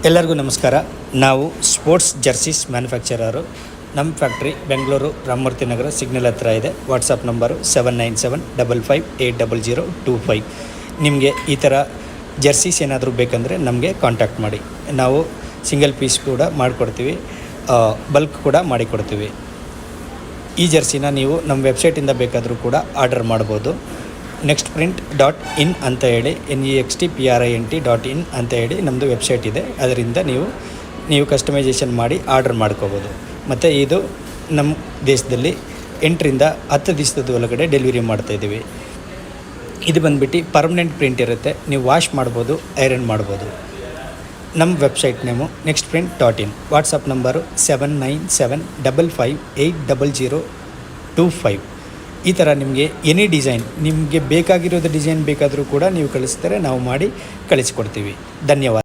ಎಲ್ಲರಿಗೂ ನಮಸ್ಕಾರ. ನಾವು ಸ್ಪೋರ್ಟ್ಸ್ ಜರ್ಸೀಸ್ ಮ್ಯಾನುಫ್ಯಾಕ್ಚರರು. ನಮ್ಮ ಫ್ಯಾಕ್ಟ್ರಿ ಬೆಂಗಳೂರು ರಾಮಮೂರ್ತಿ ನಗರ ಸಿಗ್ನಲ್ ಹತ್ರ ಇದೆ. WhatsApp number 7975580025. ನಿಮಗೆ ಈ ಥರ ಜರ್ಸೀಸ್ ಏನಾದರೂ ಬೇಕಂದರೆ ನಮಗೆ ಕಾಂಟ್ಯಾಕ್ಟ್ ಮಾಡಿ. ನಾವು ಸಿಂಗಲ್ ಪೀಸ್ ಕೂಡ ಮಾಡಿಕೊಡ್ತೀವಿ, ಬಲ್ಕ್ ಕೂಡ ಮಾಡಿಕೊಡ್ತೀವಿ. ಈ ಜರ್ಸಿನ ನೀವು ನಮ್ಮ ವೆಬ್ಸೈಟಿಂದ ಬೇಕಾದರೂ ಕೂಡ ಆರ್ಡರ್ ಮಾಡ್ಬೋದು. nextprint.in ಅಂತ ಹೇಳಿ nextprint.in ಅಂತ ಹೇಳಿ ನಮ್ಮದು ವೆಬ್ಸೈಟ್ ಇದೆ. ಅದರಿಂದ ನೀವು ಕಸ್ಟಮೈಸೇಷನ್ ಮಾಡಿ ಆರ್ಡರ್ ಮಾಡ್ಕೋಬೋದು. ಮತ್ತು ಇದು ನಮ್ಮ ದೇಶದಲ್ಲಿ 8ರಿಂದ 10 ದಿವಸದ ಒಳಗಡೆ ಡೆಲಿವರಿ ಮಾಡ್ತಾಯಿದ್ದೀವಿ. ಇದು ಬಂದುಬಿಟ್ಟು ಪರ್ಮನೆಂಟ್ ಪ್ರಿಂಟ್ ಇರುತ್ತೆ. ನೀವು ವಾಶ್ ಮಾಡ್ಬೋದು, ಐರನ್ ಮಾಡ್ಬೋದು. ನಮ್ಮ website name nextprint.in. WhatsApp number 7975580025. ಈ ಥರ ನಿಮಗೆ ಎನಿ ಡಿಸೈನ್, ನಿಮಗೆ ಬೇಕಾಗಿರೋದು ಡಿಸೈನ್ ಬೇಕಾದರೂ ಕೂಡ ನೀವು ಕಳಿಸ್ತಾರೆ, ನಾವು ಮಾಡಿ ಕಳಿಸ್ಕೊಡ್ತೀವಿ. ಧನ್ಯವಾದ.